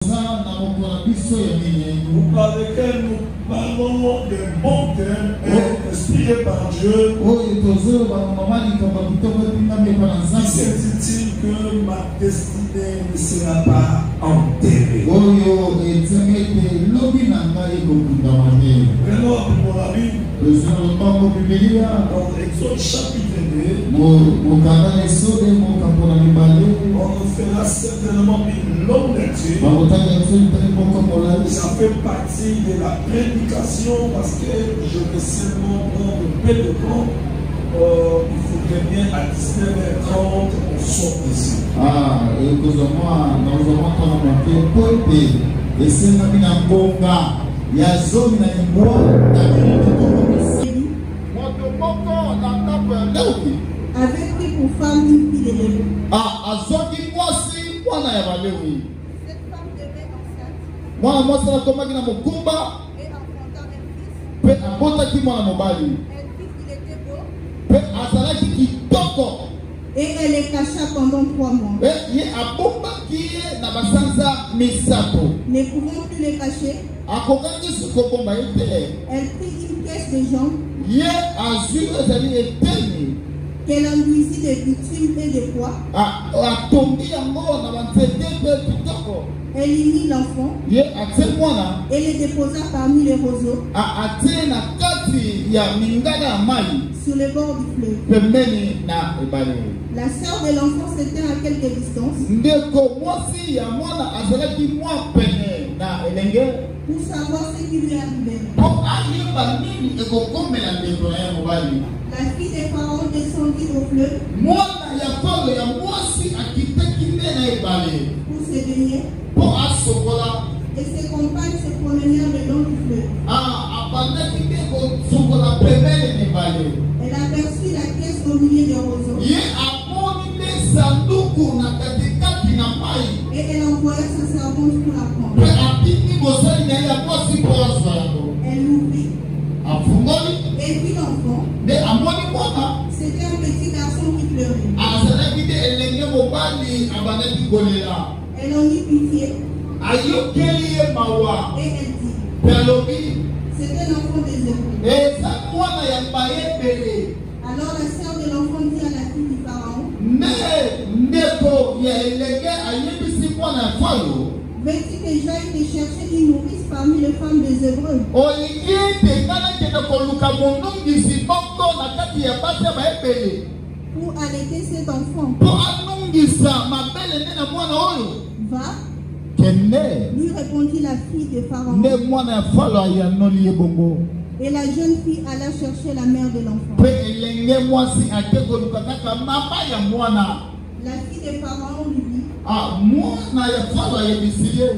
Pour par lesquels nous parlons des bons termes et inspirés par Dieu. Il s'est dit que ma destinée ne sera pas enterrée. Prenons pour la Bible. Dans Exode chapitre 2, on fera certainement une longue lecture. Ça fait partie de la prédication parce que je vais seulement prendre un peu de temps. Il faudrait bien à 19h30 on sort d'ici. Avait pris pour femme une fille de Lévi. Cette femme devait enceinte et enfanta un fils. Elle vit qu'il était beau. Et elle les cacha pendant 3 mois. Ne pouvant plus les cacher, elle prit une caisse de jambes qu'elle enduisit de bitume et de poids. Elle y mit l'enfant et le déposa parmi les roseaux sur le bord du fleuve. La sœur de l'enfant s'était à quelque distance pour savoir ce qui lui arrivait. La fille des Pharaon descendit au fleuve pour se baigner et ses compagnes se promenèrent le long du fleuve. Elle aperçut la caisse au milieu des roseaux et elle envoya sa servante pour la prendre. Elle l'ouvrit et vit l'enfant. C'était un petit garçon qui pleurait. Elle en eut pitié et elle dit, c'était l'enfant des Hébreux. Alors la sœur de l'enfant dit à la fille du Pharaon, veux-tu que j'aille te chercher une nourrice parmi les femmes des Hébreux? Pour allaiter cet enfant. Va, lui répondit la fille de Pharaon. Et la jeune fille alla chercher la mère de l'enfant. La fille de Pharaon lui dit,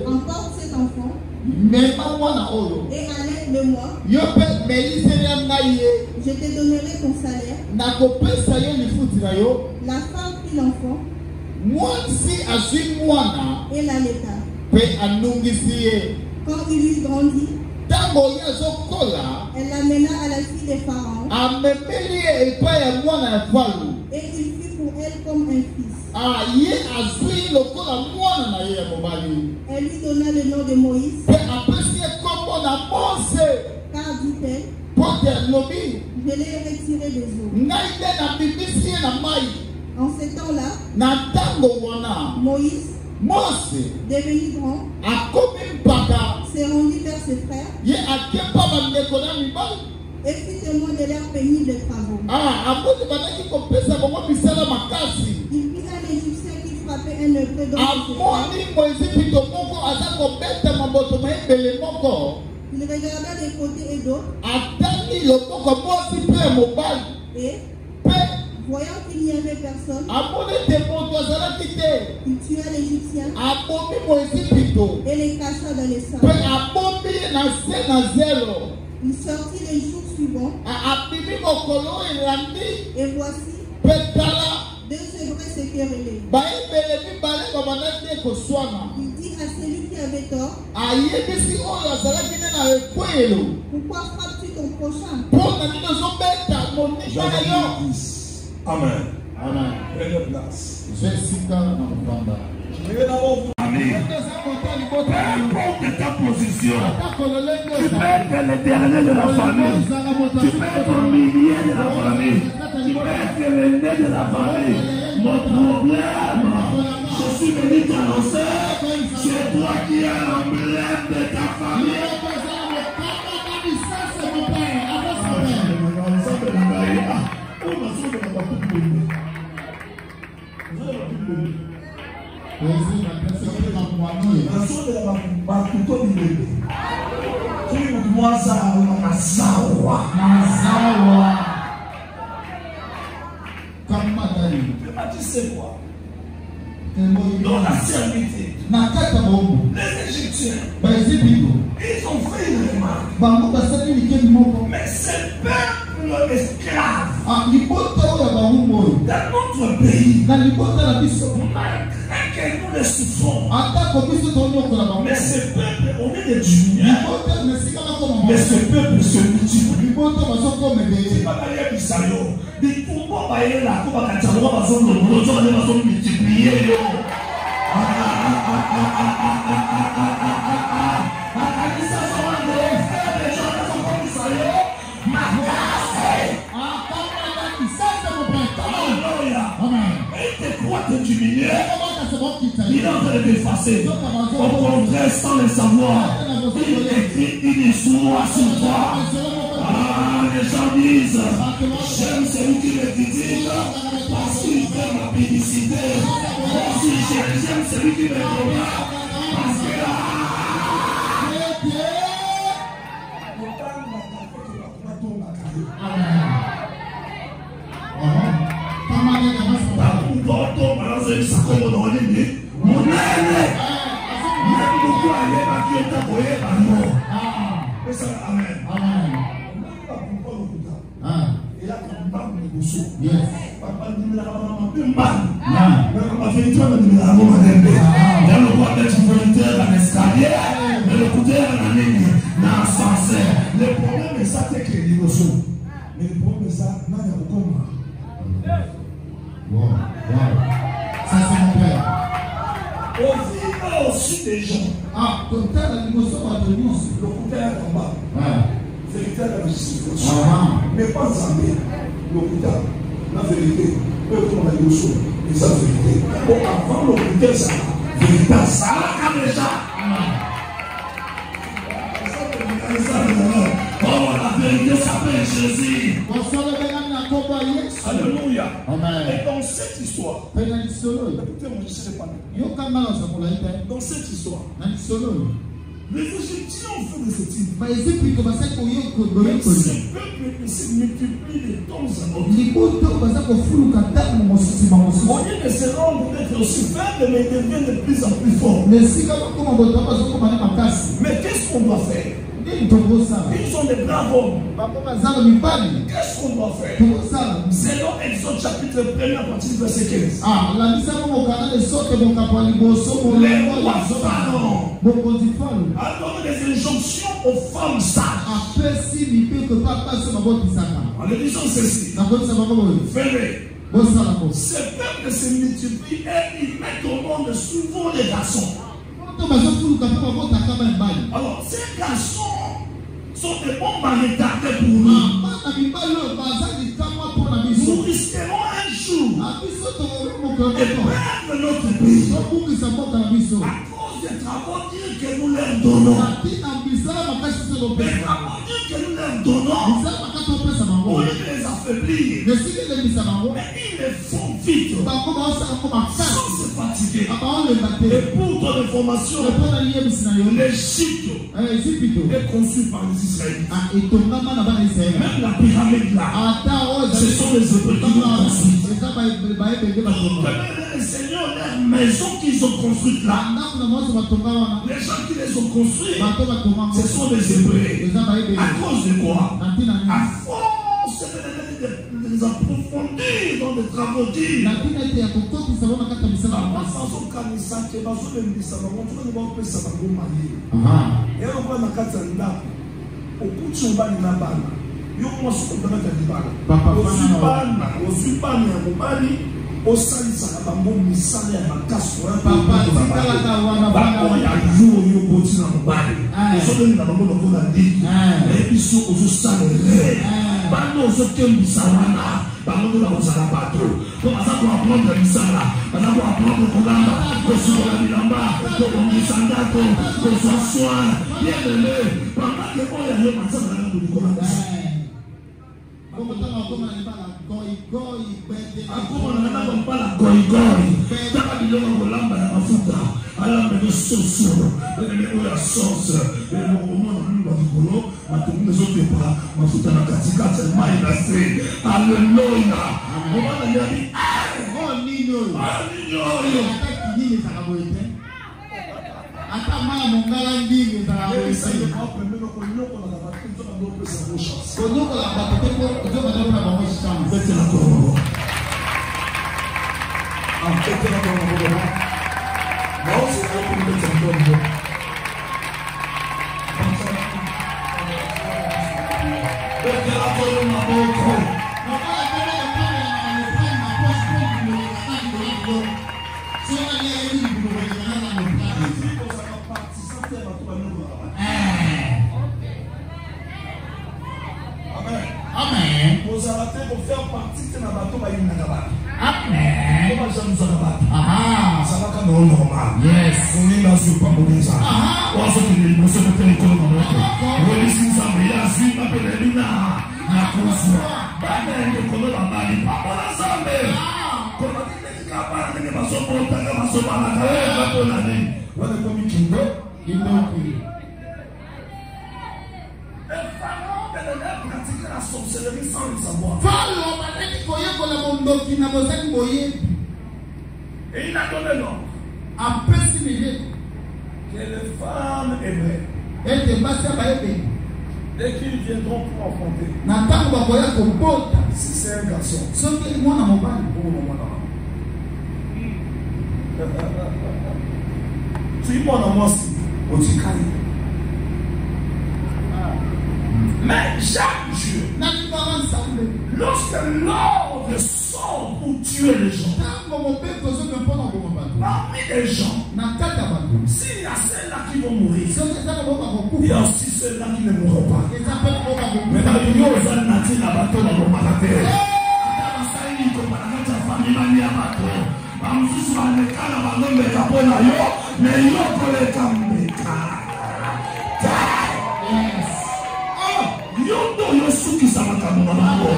emporte cet enfant et allais-le-moi. Je te donnerai ton salaire. La femme prit l'enfant et l'allaita. Quand il eut grandi, elle l'amena à la fille de Pharaon et il fut pour elle comme un fils. Elle lui donna le nom de Moïse, car dit-elle, je l'ai retiré des eaux. En ce temps-là, Moïse, devenu grand, s'est rendu vers ses frères et fit témoin de leur pénible travaux. Il vit un Égyptien qui frappait un épée dans ses frères. Il regarda de côté et d'autre et, voyant qu'il n'y avait personne, il tua l'Égyptien et les cacha dans les sables. Il sortit le jour suivant et voici, 2 Hébreux se querellaient. Il dit à celui qui avait tort, pourquoi frappes-tu ton prochain? Amen. Amen. Prenez place. Je suis dans le famille. Peu importe ta position, tu peux être le dernier de la famille, tu peux être le milieu de la famille, tu peux être l'aîné de la famille. Mon problème, je suis venu t'annoncer, c'est toi qui es l'emblème de ta famille. Dans la servitude, les Égyptiens, ils ont fait une remarque. Mais c'est le peuple esclave dans notre pays, malgré que nous les souffrons, mais ce peuple, on est des diminués, mais ce peuple se multiplie. C'est pas d'ailleurs du salaud. Des pouvoirs, là, comme à Kachalwa, on va multiplier. Te diminuer, il est en train de t'effacer. Au contraire, sans le savoir, il écrit une histoire sur toi. Ah, les gens disent, j'aime celui qui me critique parce qu'il fait ma publicité. Moi aussi, j'aime celui qui me combat parce que le problème est ça, c'est que les mais le problème est ça, non, il y a beaucoup. Wow. Ça c'est mon père. On vit aussi des gens. Ah, comme tel, l'émotion va te dire. Le côté est en bas. Vérité la justification. Mais pas Zambé. Le côté, la vérité. Eux qui ont la émotion, ils ont la vérité. Donc avant le côté, ça vérité, ça a déjà. Oh, la vérité s'appelle Jésus. Alléluia. Amen. Et dans cette histoire, écoutez-moi, je ne sais pas. Dans cette histoire, les Égyptiens ont fait de cette île. Mais ce peuple se multiplie de temps en temps. Au lieu de se rendre d'être aussi faible, mais ils deviennent de plus en plus forts. Mais qu'est-ce qu'on doit faire? Ils sont des braves hommes. Qu'est-ce qu'on doit faire? Selon Exode chapitre 1 à partir du verset 15. Les rois pharaons a donné des injonctions aux femmes sages. En leur disant ceci: Venez. Ce peuple se multiplie et ils mettent au monde souvent des garçons. Alors, ces garçons sont des bons retardés pour nous. Nous risquerons un jour de perdre notre pays à cause des travaux durs que nous leur donnons. Les travaux durs que nous leur donnons, au lieu de les affaiblir, mais ils les font vite sans se fatiguer. Et pour ton information, l'Égypte est conçue par les Israélites. Même la pyramide là, ce sont les Hébreux qui l'ont construite. Le Seigneur, leur maison qu'ils ont construite là, les gens qui les ont construites, ce sont les Hébreux. À cause de quoi? À force de les approfondir dans des travaux durs. au salut ça va bon misale à ma casse papa ba ko ya yo boti na mbali so de na bango ko na ndi et puis so o so ba no so kembisa wana ba no na osala bato ko asa ko apprendre misala asa ko apprendre kogamba ko so la bilamba ko misanda ko so soin bien le papa ke ko ya yo masala na ko na akoma na nana mpala goigoi taka bilonga kolamba na mafuta alamba de soso ele oya sauce ele mona mba kolo matumbe zote pa mafuta na katikati mai na se haleluya mwana yabi nino nini sakaboite ata mama mongala ndingi sakaboite Kodoko la batete ko kodoko na bango chance. Bete na ko. Bete na ko. Bao se ko ko bete na ko. Bete na ko na boko. Na ka tena ya pale na mfano na post ko ni ko. Sio ni yeye ni ko ni na na mfano. Sio sa participer na ko na. Amen. Vous allez faire partie de la bateau. Amen. Comment ça nous a battu? Ça va quand même normal. Yes. On est dans ce pas bon ça. On se dit nous sommes très contents. On est ici ça mais là si ma pelina na kuso. Ba ndio kono la bali pa bona sambe. Kono tiki kapana ni masomo tanga masomo na kae hapo nani. Wale kwa mikindo inokuli. La sorcellerie sans le savoir. Et il a donné l'ordre que les femmes hébreues, dès qu'ils viendront pour affronter, si c'est un garçon, tu es mon amour, mais chaque Dieu, lorsque l'ordre sort pour tuer les gens, parmi les gens, s'il y a ceux-là qui vont mourir, il y a aussi ceux-là qui ne mourront pas. Mais dans le lieu où ils ont natif la bateau dans le magasin, yondo yosuki sama kamu mama ko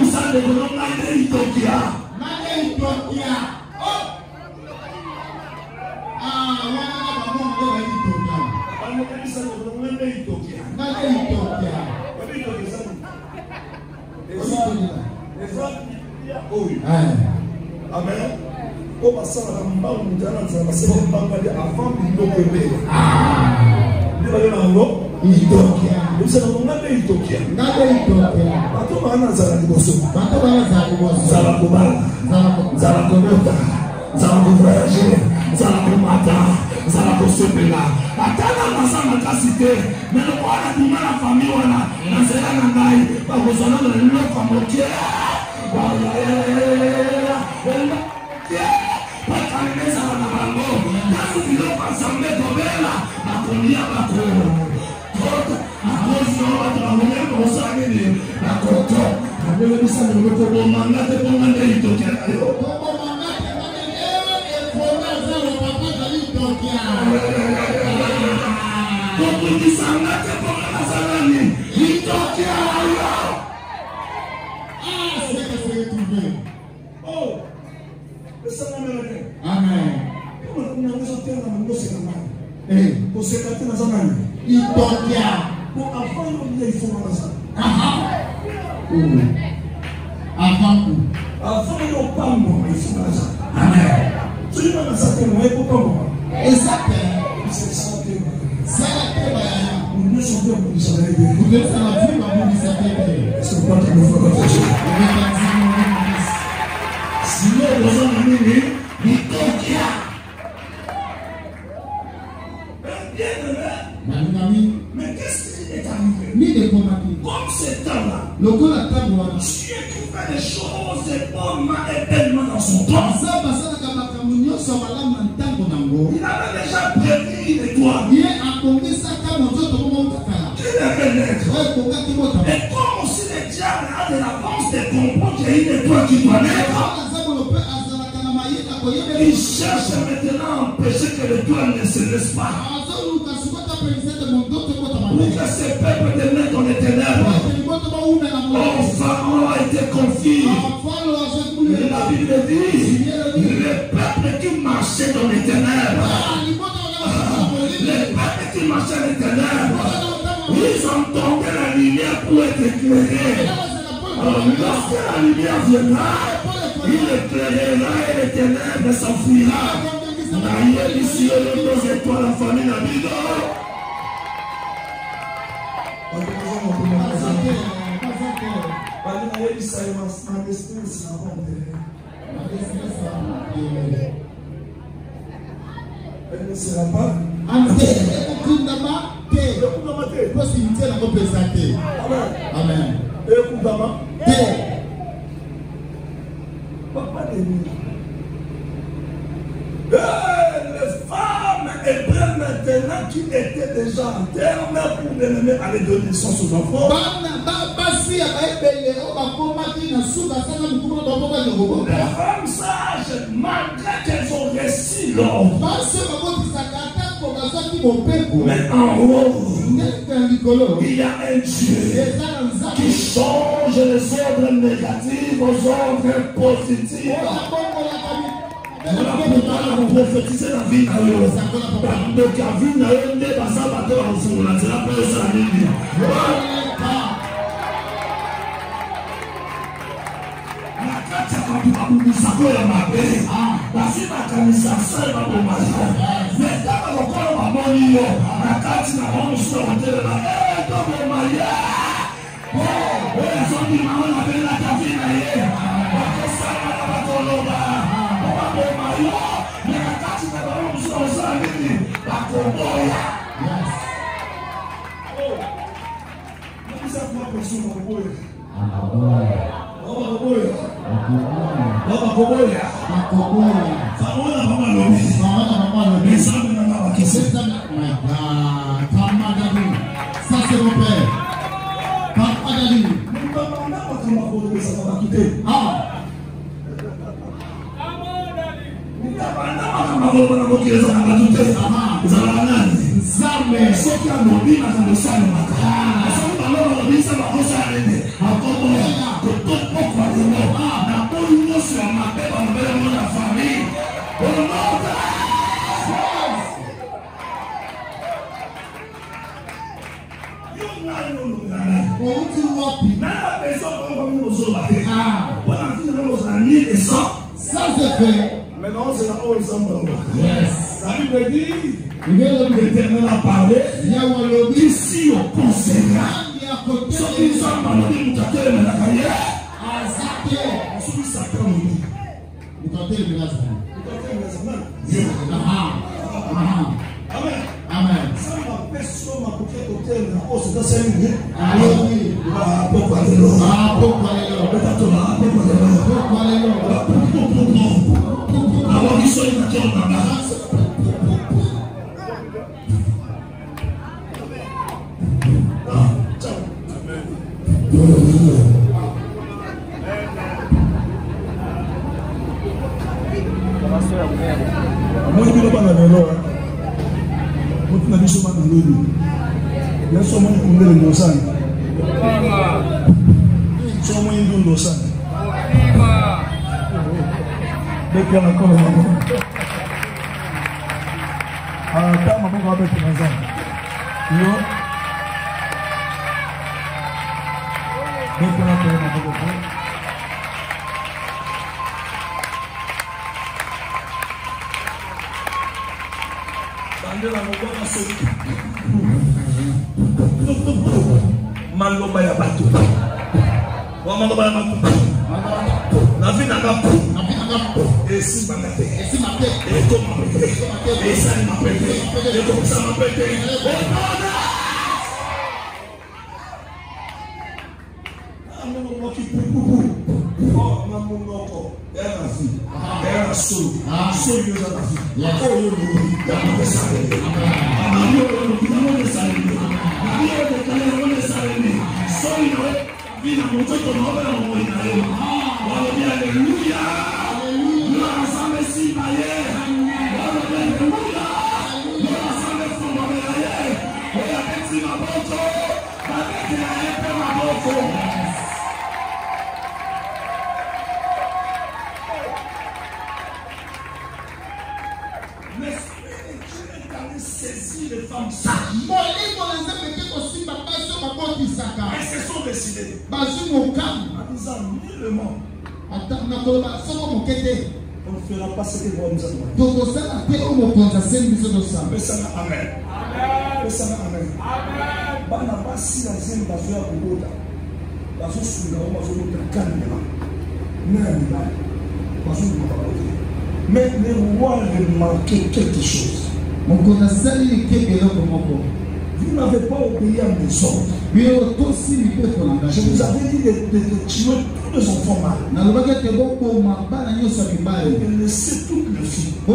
usande ko na Ethiopia oh wana ba mo ko Ethiopia wana ko isa ko na Ethiopia amen o basala na mbawu mjana za basema mbanga ya avant biloko ebele ndiba na ngo Ethiopia. Vous savez comment on Ethiopia? Bato bana zala liboso. Zala kubala. Zala komota. Zala voyager. Zala komata. Zala kosepela. Atana masana kasite. Mais le roi a dit mal la famille wana. Na zela na ngai. Ba kozana na loko mokie. Pakaneza na bango. Nasu biloko sambe dobela. Na konia bako. Pour avant, il faut ça. Avant, il n'y a pas moi, il faut ça. Amen. Tu n'as pas ça que moi, il faut pas moi. Exactement. C'est ça que ça que nous ne sommes pas pour ça. Vous êtes à la vie, mais vous ne savez pas. C'est pas que nous faisons ça. Sinon, nous sommes venus, nous toquons. Mais qu'est-ce qui est arrivé? Comme ce temps-là, Dieu qui fait des choses bonnes et bellement dans dans son temps. Il avait déjà prévu une étoile. Il avait l'être. Et comme aussi le diable a de l'avance de comprendre qu'il y a une étoile qui doit naître, il cherche maintenant à empêcher que l'étoile ne se laisse pas. Pour que ce peuple demeure dans les ténèbres. Oh, Pharaon a été confié. Et la Bible dit, le peuple qui marchait dans les ténèbres, le peuple qui marchait dans les ténèbres, ils entendaient la lumière pour être éclairés. Lorsque la lumière viendra, il éclairera et les ténèbres s'enfuira. D'ailleurs, ici, nos étoiles, la famille, la vie. Elle ne sera pas. Amen. Les femmes hébreues maintenant qui étaient déjà en terme pour l'ennemi aller donner naissance aux enfants. Les femmes sages, malgré qu'elles ont réussi l'ordre, mais en haut, il y a un Dieu qui change les ordres négatifs aux ordres positifs. Voilà pourquoi on prophétise la vie. Donc, la vie n'a pas de passage à toi en fond. C'est la paix de sa vie. Ça c'est mon père. Papa Dali. Ça c'est fait. Maintenant c'est la haute ensemble. Yes. La Bible dit, l'Éternel a parlé, ici au conseillera. Ce qui nous a demandé de nous tâter la carrière, ensuite ça prend nous. Nous tâter le ménage. Amen. Amen. Ça m'a personne m'a coupé côté de la hausse de 5 minutes. Allez, pourquoi les lois? Pourquoi les lois? Pourquoi les lois? Alors, ils sont dans la base. Moi, je ne vais pas la vélo. Moi, je ne vais pas la vélo. Il y a seulement une couleur de Lausanne. Seulement une couleur de Lausanne. Dès qu'il y a encore un moment. Ah, ta maman va mettre dans un. Yo. Dès qu'il y a encore un moment. Maloba ya bato. Maloba ya bato. La vie n'a pas pour. Et si ma mère. Et si ma mère. Et comme ma mère. Et ça m'a pété. Et comme ça m'a pété. Oh, Saisir les femmes sages. Et se sont décidés en disant nullement on ne fera pas ce que vous nous avez Amen. Amen. Mais les rois remarquaient quelque chose. Vous n'avez pas obéi à mes ordres. Je vous avais dit de tuer tous les enfants mâles. De laisser toutes les filles. Mais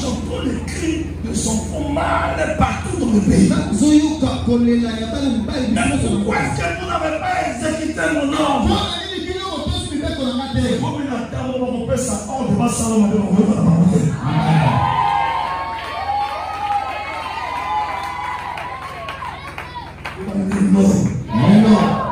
j'entends les cris des enfants mâles partout dans le pays. Mais pourquoi est-ce que vous n'avez pas exécuté mon ordre?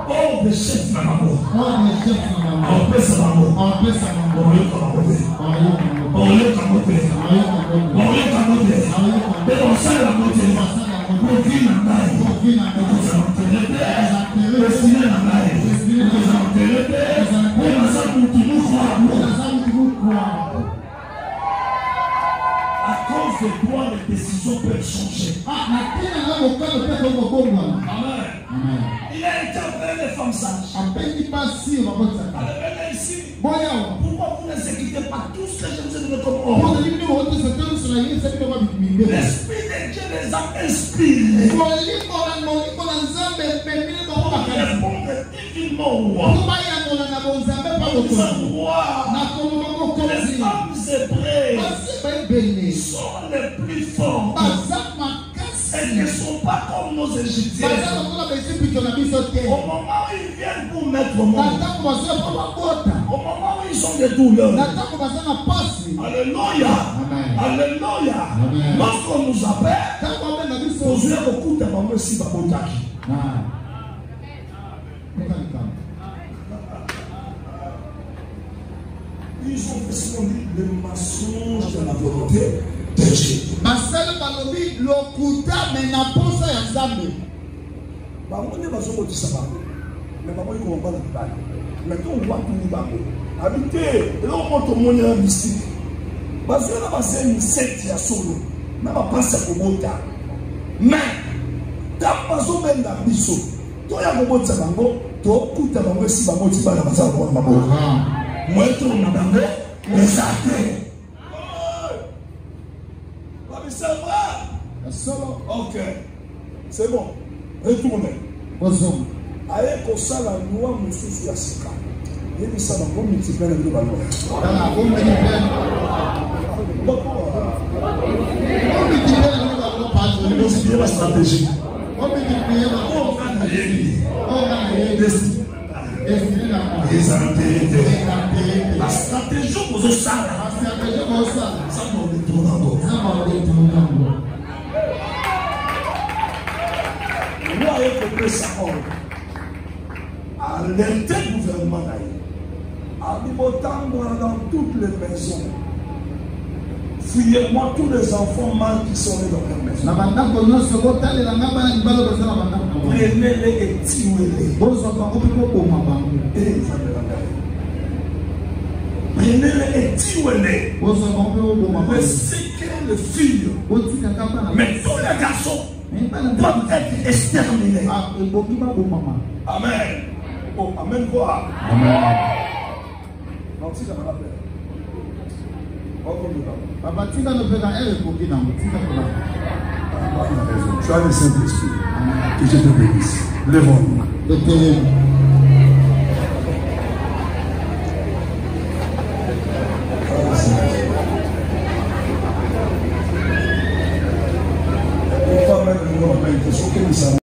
Oh, le chef Mambo. On peut ça Mambo. On à cause de toi, les décisions peuvent changer. Amen. Il a été appelé les femmes sages. Ici. Pourquoi vous n'exécutez pas tout ce que je vous ai donné comme ordre? L'Esprit de Dieu les a inspirés pour répondre divinement au roi. Les femmes hébreues sont les plus fortes. Elles ne sont pas comme nos Égyptiens. Au moment où ils viennent pour mettre au monde, au moment où ils ont des douleurs, alléluia, alléluia. Lorsqu'on nous appelle, nous jouons beaucoup de mamans ici, ils ont fait le mensonge de la volonté de Dieu. Mais quand on voit tout le monde, habiter, et là on monte au monde mystique. Parce que là, c'est une secte à solo. Mais on passe à Kobota. Mais, quand on met dans le biseau, tu as un robot de Sabango, tu as un coup de Sabango, si Bango, tu vas dans le Sabango. Moi, tu as un Sabango, les athées. C'est vrai. Ok. C'est bon. Retournez. Allez pour ça la loi monsieur sur la sika. Il dit ça dans le multiple de ballon. C'est la stratégie. La stratégie pour ça. Ça va détourner. Moi, il faut ça à l'inter-gouvernement, à dans toutes les maisons. Fuyez-moi tous les enfants mâles qui sont nés dans leur maison. Prenez-les et tuez-les. Prenez-les et tuez-les. Mais c'est que les filles, mais tous les garçons doivent être exterminés. Amen. Oh, amen quoi? Amen. Tu as le Saint-Esprit. Que je te bénisse. Lève-nous. pour la main.